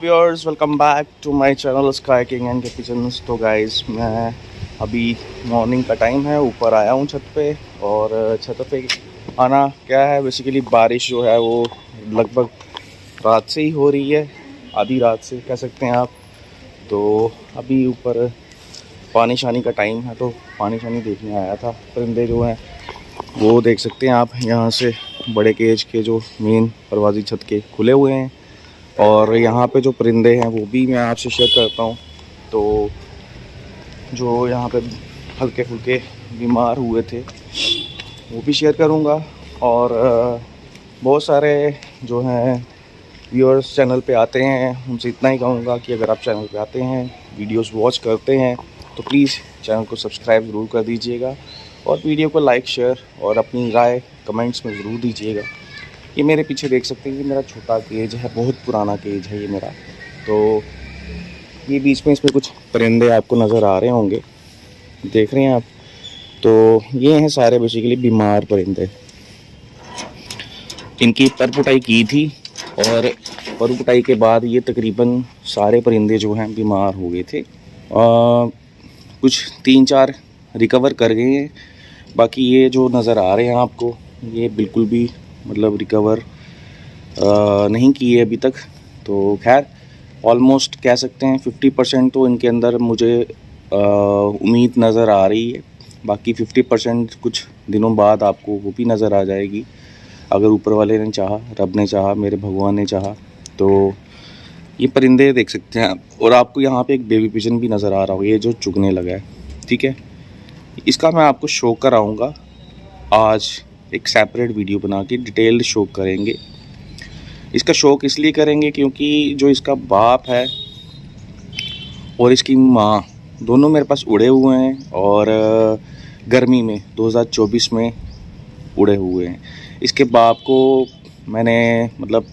Viewers welcome back to my channel sky king and kitchens. तो guys मैं अभी morning का टाइम है, ऊपर आया हूँ छत पे। और छत पे आना क्या है, बेसिकली बारिश जो है वो लगभग रात से ही हो रही है, आधी रात से कह सकते हैं आप। तो अभी ऊपर पानी शानी का टाइम है, तो पानी शानी देखने आया था। परिंदे जो हैं वो देख सकते हैं आप, यहाँ से बड़े केज के जो मेन परवाजी छत के खुले हुए हैं, और यहाँ पे जो परिंदे हैं वो भी मैं आपसे शेयर करता हूँ। तो जो यहाँ पे हल्के फुल्के बीमार हुए थे वो भी शेयर करूँगा। और बहुत सारे जो हैं व्यूअर्स चैनल पे आते हैं, उनसे इतना ही कहूँगा कि अगर आप चैनल पे आते हैं, वीडियोस वॉच करते हैं, तो प्लीज़ चैनल को सब्सक्राइब ज़रूर कर दीजिएगा और वीडियो को लाइक शेयर और अपनी राय कमेंट्स में ज़रूर दीजिएगा। ये मेरे पीछे देख सकते हैं कि मेरा छोटा केज है, बहुत पुराना केज है ये मेरा। तो ये बीच में इसमें कुछ परिंदे आपको नज़र आ रहे होंगे, देख रहे हैं आप। तो ये हैं सारे बेसिकली बीमार परिंदे। इनकी परपुटाई की थी और परपुटाई के बाद ये तकरीबन सारे परिंदे जो हैं बीमार हो गए थे। कुछ 3-4 रिकवर कर गए हैं, बाकी ये जो नज़र आ रहे हैं आपको ये बिल्कुल भी मतलब रिकवर नहीं किए अभी तक। तो खैर ऑलमोस्ट कह सकते हैं 50% तो इनके अंदर मुझे उम्मीद नज़र आ रही है। बाकी 50% कुछ दिनों बाद आपको वो भी नज़र आ जाएगी, अगर ऊपर वाले ने चाहा, रब ने चाहा, मेरे भगवान ने चाहा। तो ये परिंदे देख सकते हैं आप, और आपको यहाँ पे एक बेबी पिजन भी नज़र आ रहा होगा, ये जो चुगने लगा है, ठीक है। इसका मैं आपको शो कराऊँगा आज, एक सेपरेट वीडियो बना के डिटेल्ड शो करेंगे। इसका शौक इसलिए करेंगे क्योंकि जो इसका बाप है और इसकी माँ दोनों मेरे पास उड़े हुए हैं, और गर्मी में 2024 में उड़े हुए हैं। इसके बाप को मैंने मतलब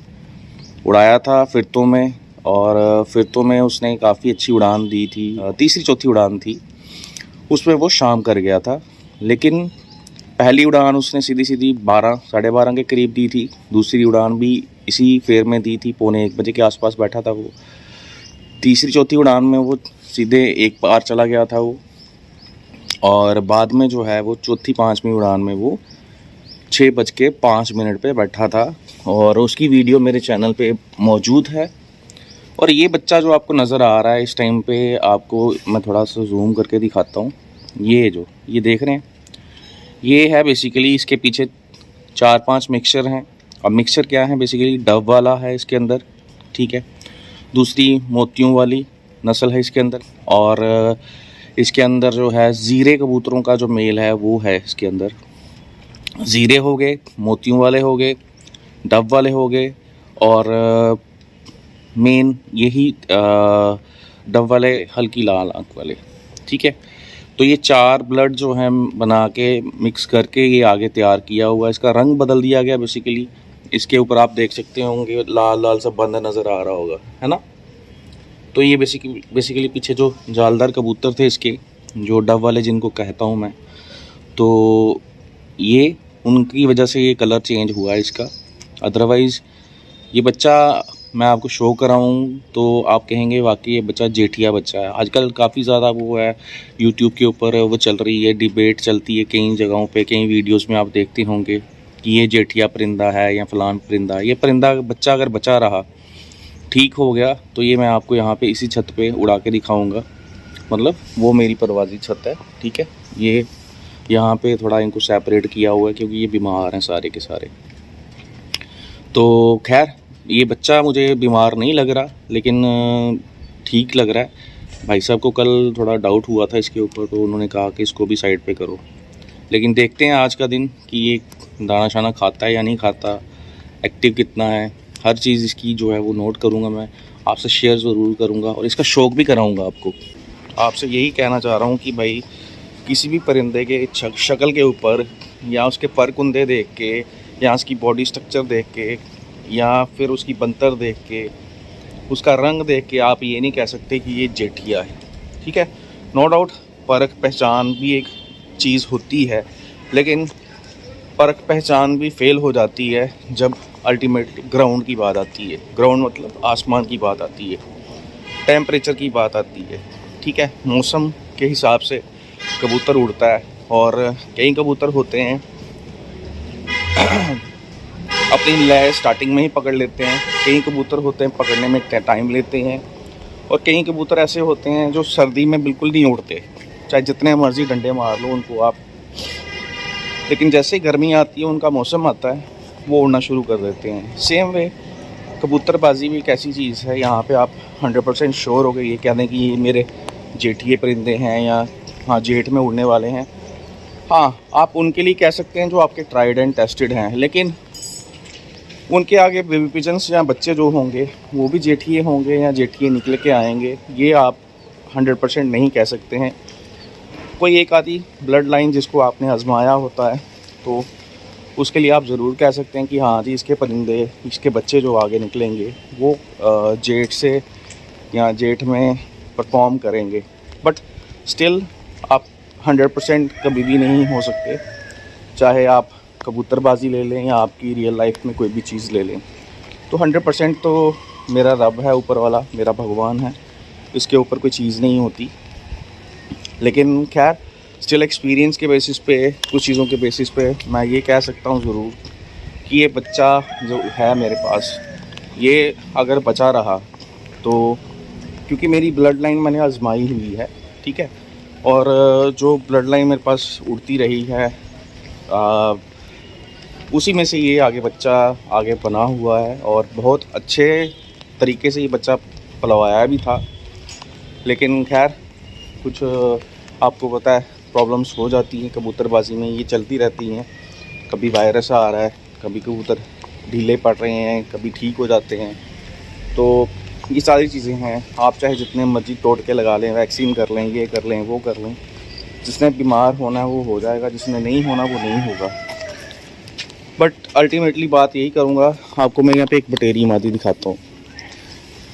उड़ाया था फिरतों में, और फिरतों में उसने काफ़ी अच्छी उड़ान दी थी, तीसरी चौथी उड़ान थी, उसमें वो शाम कर गया था। लेकिन पहली उड़ान उसने सीधी सीधी 12 साढ़े 12 के करीब दी थी, दूसरी उड़ान भी इसी फेर में दी थी, 1:45 बजे के आसपास बैठा था वो। तीसरी चौथी उड़ान में वो सीधे एक बार चला गया था वो, और बाद में जो है वो चौथी पाँचवीं उड़ान में वो 6:05 पे बैठा था, और उसकी वीडियो मेरे चैनल पे मौजूद है। और ये बच्चा जो आपको नज़र आ रहा है इस टाइम पे, आपको मैं थोड़ा सा जूम करके दिखाता हूँ। ये देख रहे हैं, ये है बेसिकली, इसके पीछे 4-5 मिक्सचर हैं। अब मिक्सचर क्या है, बेसिकली डव वाला है इसके अंदर, ठीक है। दूसरी मोतियों वाली नस्ल है इसके अंदर, और इसके अंदर जो है ज़ीरे कबूतरों का जो मेल है वो है इसके अंदर। ज़ीरे हो गए, मोतियों वाले हो गए, डव वाले हो गए, और मेन यही डव वाले हल्की लाल आँख वाले, ठीक है। तो ये 4 ब्लड जो हैं बना के मिक्स करके ये आगे तैयार किया हुआ है। इसका रंग बदल दिया गया बेसिकली। इसके ऊपर आप देख सकते होंगे लाल लाल सा बंद नज़र आ रहा होगा, है ना। तो ये बेसिकली पीछे जो जालदार कबूतर थे इसके, जो डव वाले जिनको कहता हूँ मैं, तो ये उनकी वजह से ये कलर चेंज हुआ है इसका। अदरवाइज़ ये बच्चा मैं आपको शो कराऊँ तो आप कहेंगे वाकई ये बच्चा जेठिया बच्चा है। आजकल काफ़ी ज़्यादा वो है, यूट्यूब के ऊपर वो चल रही है, डिबेट चलती है कई जगहों पे, कई वीडियोस में आप देखते होंगे कि ये जेठिया परिंदा है या फलान परिंदा। ये परिंदा बच्चा अगर बचा रहा, ठीक हो गया, तो ये मैं आपको यहाँ पे इसी छत पे उड़ा के दिखाऊँगा। मतलब वो मेरी परवाजी छत है, ठीक है। ये यहाँ पे थोड़ा इनको सेपरेट किया हुआ है क्योंकि ये बीमार हैं सारे के सारे। तो खैर ये बच्चा मुझे बीमार नहीं लग रहा, लेकिन ठीक लग रहा है। भाई साहब को कल थोड़ा डाउट हुआ था इसके ऊपर, तो उन्होंने कहा कि इसको भी साइड पे करो। लेकिन देखते हैं आज का दिन कि ये दाना शाना खाता है या नहीं खाता, एक्टिव कितना है, हर चीज़ इसकी जो है वो नोट करूँगा, मैं आपसे शेयर ज़रूर करूँगा, और इसका शौक़ भी कराऊँगा आपको। आपसे यही कहना चाह रहा हूँ कि भाई किसी भी परिंदे के शक्ल के ऊपर, या उसके पर कुंदे देख के, या उसकी बॉडी स्ट्रक्चर देख के, या फिर उसकी बनतर देख के, उसका रंग देख के आप ये नहीं कह सकते कि ये जेठिया है, ठीक है। नो डाउट परख पहचान भी एक चीज़ होती है, लेकिन परख पहचान भी फेल हो जाती है जब अल्टीमेटली ग्राउंड की बात आती है। ग्राउंड मतलब आसमान की बात आती है, टेम्परेचर की बात आती है, ठीक है। मौसम के हिसाब से कबूतर उड़ता है, और कई कबूतर होते हैं अपनी लय स्टार्टिंग में ही पकड़ लेते हैं, कई कबूतर होते हैं पकड़ने में टाइम लेते हैं, और कई कबूतर ऐसे होते हैं जो सर्दी में बिल्कुल नहीं उड़ते, चाहे जितने मर्जी डंडे मार लो उनको आप, लेकिन जैसे ही गर्मी आती है, उनका मौसम आता है, वो उड़ना शुरू कर देते हैं। सेम वे कबूतरबाजी भी एक ऐसी चीज़ है, यहाँ पे आप 100% श्योर हो गए ये कह दें कि ये मेरे जेठिए परिंदे हैं या हाँ जेठ में उड़ने वाले हैं। हाँ, आप उनके लिए कह सकते हैं जो आपके ट्राइड एंड टेस्टेड हैं, लेकिन उनके आगे बेबी पिजन्स या बच्चे जो होंगे वो भी जेठिए होंगे या जेठिए निकल के आएंगे, ये आप 100% नहीं कह सकते हैं। कोई एक आधी ब्लड लाइन जिसको आपने आजमाया होता है तो उसके लिए आप ज़रूर कह सकते हैं कि हाँ जी इसके परिंदे, इसके बच्चे जो आगे निकलेंगे वो जेठ से या जेठ में परफॉर्म करेंगे। बट स्टिल आप 100% कभी भी नहीं हो सकते, चाहे आप कबूतरबाजी ले लें या आपकी रियल लाइफ में कोई भी चीज़ ले लें। तो 100% तो मेरा रब है ऊपर वाला, मेरा भगवान है, इसके ऊपर कोई चीज़ नहीं होती। लेकिन खैर स्टिल एक्सपीरियंस के बेसिस पे, कुछ चीज़ों के बेसिस पे मैं ये कह सकता हूँ ज़रूर कि ये बच्चा जो है मेरे पास, ये अगर बचा रहा तो, क्योंकि मेरी ब्लड लाइन मैंने आजमाई हुई है, ठीक है, और जो ब्लड लाइन मेरे पास उड़ती रही है उसी में से ये आगे बच्चा आगे बना हुआ है, और बहुत अच्छे तरीके से ये बच्चा पलवाया भी था। लेकिन खैर कुछ आपको पता है प्रॉब्लम्स हो जाती हैं कबूतरबाजी में, ये चलती रहती हैं, कभी वायरस आ रहा है, कभी कबूतर ढीले पड़ रहे हैं, कभी ठीक हो जाते हैं। तो ये सारी चीज़ें हैं, आप चाहे जितने मर्जी टोट के लगा लें, वैक्सीन कर लें, ये कर लें, वो कर लें, जिसने बीमार होना है वो हो जाएगा, जिसने नहीं होना वो नहीं होगा। बट अल्टीमेटली बात यही करूँगा, आपको मैं यहाँ पे एक बटेरी मादी दिखाता हूँ।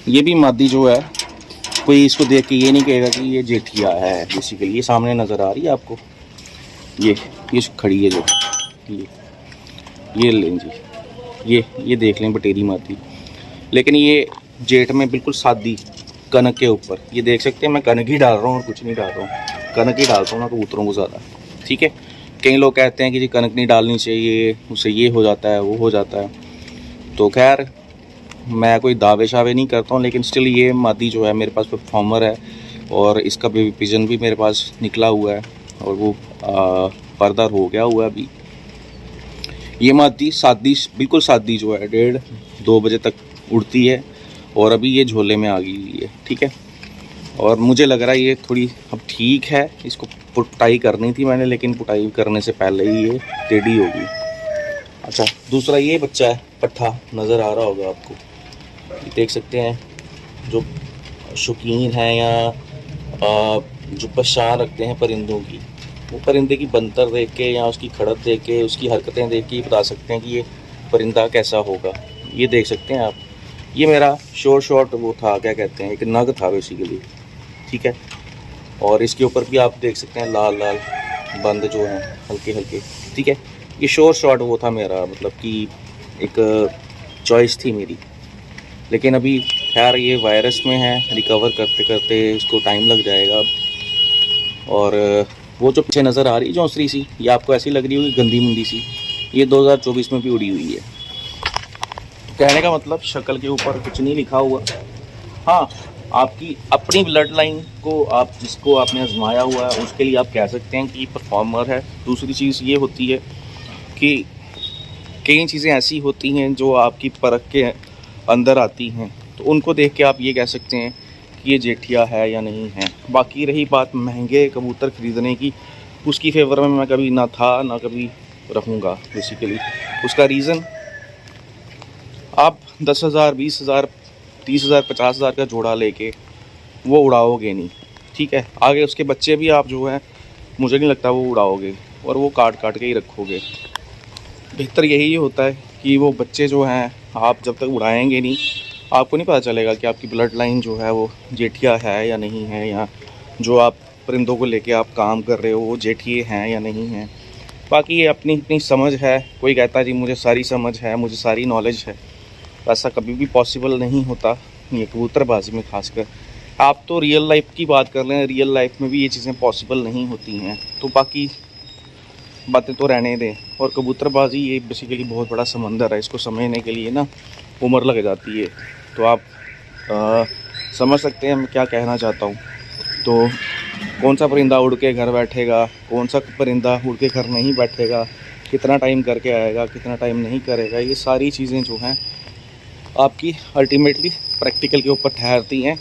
ये भी मादी जो है, कोई इसको देख के ये नहीं कहेगा कि ये जेठिया है। बेसिकली ये सामने नज़र आ रही है आपको, ये खड़ी है जो, ये लें जी, ये देख लें बटेरी मादी। लेकिन ये जेठ में बिल्कुल सादी कनक के ऊपर, ये देख सकते हैं मैं कनक ही डाल रहा हूँ और कुछ नहीं डाल रहा हूँ, कनक ही डालता हूँ ना कबूतरों को ज़्यादा, ठीक है। कई लोग कहते हैं कि जी कनक नहीं डालनी चाहिए, उससे ये हो जाता है, वो हो जाता है। तो खैर मैं कोई दावे शावे नहीं करता हूँ, लेकिन स्टिल ये मादी जो है मेरे पास परफॉर्मर है, और इसका बेबी पिजन भी मेरे पास निकला हुआ है, और वो पर्दा हो गया हुआ है अभी। ये मादी सादी, बिल्कुल सादी जो है 1:30-2 बजे तक उड़ती है, और अभी ये झोले में आ गई हुई है, ठीक है। और मुझे लग रहा है ये थोड़ी अब ठीक है, इसको पुटाई करनी थी मैंने, लेकिन पुटाई करने से पहले ही ये टेढ़ी होगी। अच्छा, दूसरा ये बच्चा है, पट्ठा नज़र आ रहा होगा आपको, देख सकते हैं। जो शौकीन हैं या जो पहचान रखते हैं परिंदों की, वो परिंदे की बनतर देख के या उसकी खड़त देख के, उसकी हरकतें देख के बता सकते हैं कि ये परिंदा कैसा होगा। ये देख सकते हैं आप, ये मेरा शॉर्ट वो था, क्या कहते हैं, एक नग था बेसिकली, ठीक है। और इसके ऊपर भी आप देख सकते हैं लाल लाल बंद जो हैं हल्के हल्के, ठीक है। ये शॉर्ट वो था मेरा, मतलब कि एक चॉइस थी मेरी। लेकिन अभी खैर ये वायरस में है, रिकवर करते करते इसको टाइम लग जाएगा। और वो जो पीछे नज़र आ रही है जौंसरी सी, ये आपको ऐसी लग रही होगी गंदी मंदी सी, ये 2024 में भी उड़ी हुई है। कहने का मतलब शक्ल के ऊपर कुछ नहीं लिखा हुआ। हाँ, आपकी अपनी ब्लड लाइन को, आप जिसको आपने आजमाया हुआ है, उसके लिए आप कह सकते हैं कि परफॉर्मर है। दूसरी चीज़ ये होती है कि कई चीज़ें ऐसी होती हैं जो आपकी परख के अंदर आती हैं, तो उनको देख के आप ये कह सकते हैं कि ये जेठिया है या नहीं है। बाकी रही बात महंगे कबूतर ख़रीदने की, उसकी फेवर में मैं कभी ना था ना कभी रहूँगा। बेसिकली उसका रीज़न, आप 10,000, 20,000, 30,000, 50,000 का जोड़ा लेके वो उड़ाओगे नहीं, ठीक है। आगे उसके बच्चे भी आप जो है, मुझे नहीं लगता वो उड़ाओगे, और वो काट के ही रखोगे। बेहतर यही होता है कि वो बच्चे जो हैं आप जब तक उड़ाएंगे नहीं, आपको नहीं पता चलेगा कि आपकी ब्लड लाइन जो है वो जेठिया है या नहीं है, या जो आप परिंदों को लेके आप काम कर रहे हो वो जेठिए हैं या नहीं हैं। बाकी ये अपनी अपनी समझ है। कोई कहता है जी मुझे सारी समझ है, मुझे सारी नॉलेज है, ऐसा कभी भी पॉसिबल नहीं होता ये कबूतरबाजी में खासकर। आप तो रियल लाइफ की बात कर रहे हैं, रियल लाइफ में भी ये चीज़ें पॉसिबल नहीं होती हैं, तो बाकी बातें तो रहने दें। और कबूतरबाजी ये बेसिकली बहुत बड़ा समंदर है, इसको समझने के लिए ना उम्र लग जाती है। तो आप समझ सकते हैं मैं क्या कहना चाहता हूँ। तो कौन सा परिंदा उड़ के घर बैठेगा, कौन सा परिंदा उड़ के घर नहीं बैठेगा, कितना टाइम करके आएगा, कितना टाइम नहीं करेगा, ये सारी चीज़ें जो हैं आपकी अल्टीमेटली प्रैक्टिकल के ऊपर ठहरती हैं।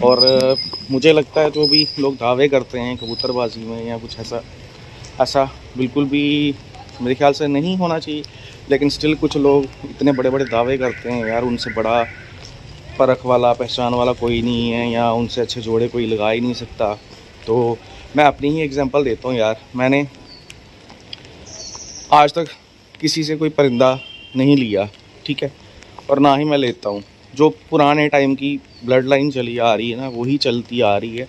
और मुझे लगता है जो भी लोग दावे करते हैं कबूतरबाजी में या कुछ ऐसा बिल्कुल भी मेरे ख्याल से नहीं होना चाहिए। लेकिन स्टिल कुछ लोग इतने बड़े बड़े दावे करते हैं, यार उनसे बड़ा परख वाला पहचान वाला कोई नहीं है, या उनसे अच्छे जोड़े कोई लगा ही नहीं सकता। तो मैं अपनी ही एग्जांपल देता हूँ यार। मैंने आज तक किसी से कोई परिंदा नहीं लिया, ठीक है, और ना ही मैं लेता हूँ। जो पुराने टाइम की ब्लड लाइन चली आ रही है ना, वही चलती आ रही है,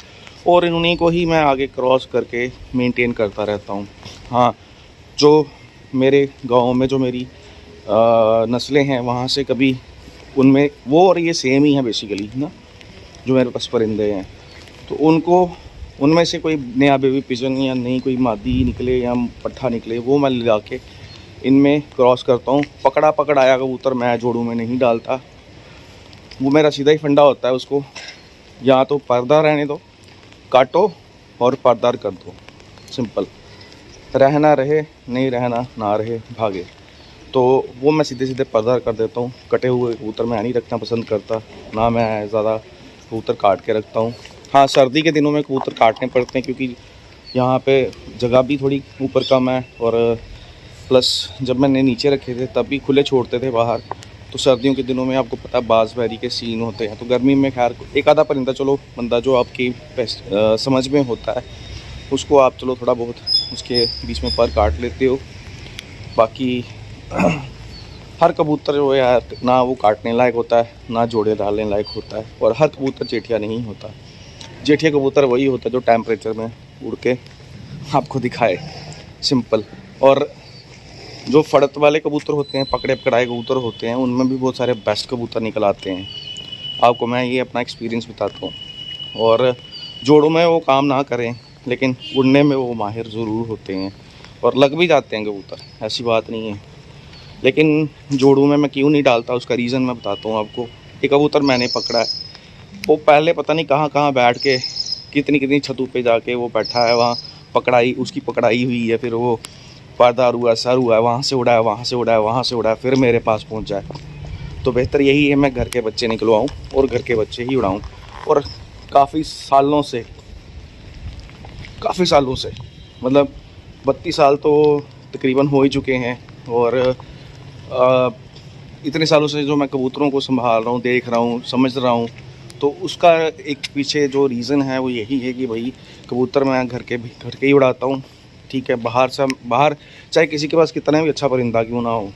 और उन्हीं को ही मैं आगे क्रॉस करके मेंटेन करता रहता हूँ। हाँ, जो मेरे गांव में जो मेरी नस्लें हैं, वहाँ से कभी उनमें वो और ये सेम ही है बेसिकली ना, जो मेरे पास परिंदे हैं। तो उनमें से कोई नया बेबी पिजन या नई कोई मादी निकले या पट्ठा निकले, वो मैं लगा के इनमें क्रॉस करता हूँ। पकड़ाया कबूतर मैं जोड़ों में नहीं डालता, वो मेरा सीधा ही फंडा होता है। उसको या तो पर्दा रहने दो, काटो और पर्दार कर दो, सिंपल। रहना रहे, नहीं रहना ना रहे, भागे। तो वो मैं सीधे सीधे पर्दार कर देता हूँ। कटे हुए कबूतर मैं नहीं रखना पसंद करता, ना मैं ज़्यादा कबूतर काट के रखता हूँ। हाँ, सर्दी के दिनों में कबूतर काटने पड़ते हैं, क्योंकि यहाँ पे जगह भी थोड़ी ऊपर कम है, और प्लस जब मैंने नीचे रखे थे तब भी खुले छोड़ते थे बाहर। तो सर्दियों के दिनों में आपको पता है बाज़ के सीन होते हैं। तो गर्मी में खैर एक आधा परिंदा, चलो बंदा जो आपकी समझ में होता है उसको आप चलो थोड़ा बहुत उसके बीच में पर काट लेते हो। बाकी हर कबूतर जो है यार, ना वो काटने लायक होता है, ना जोड़े डालने लायक होता है, और हर कबूतर जेठिया नहीं होता। जेठिया कबूतर वही होता है जो टेम्परेचर में उड़ के आपको दिखाए, सिंपल। और जो फड़त वाले कबूतर होते हैं, पकड़े पकड़ाए कबूतर होते हैं, उनमें भी बहुत सारे बेस्ट कबूतर निकल आते हैं। आपको मैं ये अपना एक्सपीरियंस बताता हूँ। और जोड़ों में वो काम ना करें, लेकिन उड़ने में वो माहिर ज़रूर होते हैं, और लग भी जाते हैं कबूतर, ऐसी बात नहीं है। लेकिन जोड़ों में मैं क्यों नहीं डालता, उसका रीज़न मैं बताता हूँ आपको। एक कबूतर मैंने पकड़ा है, वो पहले पता नहीं कहाँ कहाँ बैठ के कितनी कितनी छतों पे जाके वो बैठा है, वहाँ उसकी पकड़ाई हुई है, फिर वो पर्दार हुआ, सर हुआ है, वहाँ से उड़ा है, वहाँ से उड़ा है, वहाँ से उड़ा है, फिर मेरे पास पहुँच जाए। तो बेहतर यही है मैं घर के बच्चे निकलवाऊँ और घर के बच्चे ही उड़ाऊँ। और काफ़ी सालों से मतलब 32 साल तो तकरीबन हो ही चुके हैं। और इतने सालों से जो मैं कबूतरों को संभाल रहा हूँ, देख रहा हूँ, समझ रहा हूँ, तो उसका एक पीछे जो रीज़न है वो यही है कि भाई कबूतर मैं घर के ही उड़ाता हूँ, ठीक है। बाहर चाहे किसी के पास कितना भी अच्छा परिंदा क्यों ना हो,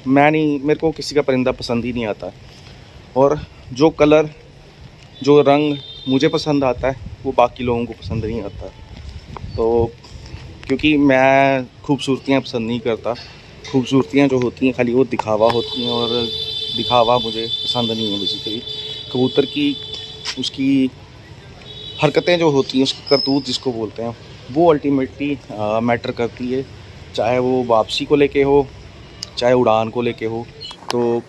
मेरे को किसी का परिंदा पसंद ही नहीं आता। और जो कलर, जो रंग मुझे पसंद आता है वो बाकी लोगों को पसंद नहीं आता। तो क्योंकि मैं खूबसूरतियाँ पसंद नहीं करता, खूबसूरतियाँ जो होती हैं खाली वो दिखावा होती हैं, और दिखावा मुझे पसंद नहीं है बेसिकली। कबूतर की उसकी हरकतें जो होती हैं, उसकी करतूत जिसको बोलते हैं, वो अल्टीमेटली मैटर करती है, चाहे वो वापसी को लेके हो, चाहे उड़ान को लेके हो। तो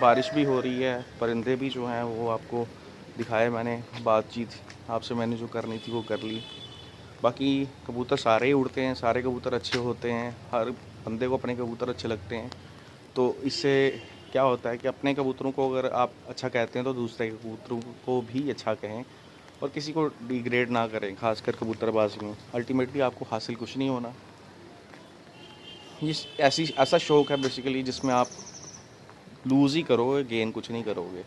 बारिश भी हो रही है, परिंदे भी जो हैं वो आपको दिखाए मैंने, बातचीत आपसे मैंने जो करनी थी वो कर ली। बाकी कबूतर सारे ही उड़ते हैं, सारे कबूतर अच्छे होते हैं, हर बंदे को अपने कबूतर अच्छे लगते हैं। तो इससे क्या होता है कि अपने कबूतरों को अगर आप अच्छा कहते हैं तो दूसरे कबूतरों को भी अच्छा कहें, और किसी को डिग्रेड ना करें, खासकर कबूतरबाजी में। अल्टीमेटली आपको हासिल कुछ नहीं होना। ये ऐसा शौक़ है बेसिकली जिसमें आप लूज़ ही करोगे, गेन कुछ नहीं करोगे।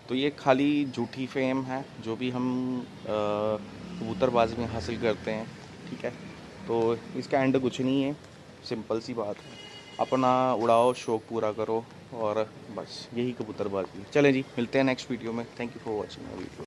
तो ये खाली झूठी फेम है जो भी हम कबूतरबाजी में हासिल करते हैं, ठीक है। तो इसका एंड कुछ नहीं है, सिंपल सी बात है। अपना उड़ाओ, शौक़ पूरा करो, और बस यही कबूतरबाजी। चलें जी, मिलते हैं नेक्स्ट वीडियो में। Thank you for watching my video.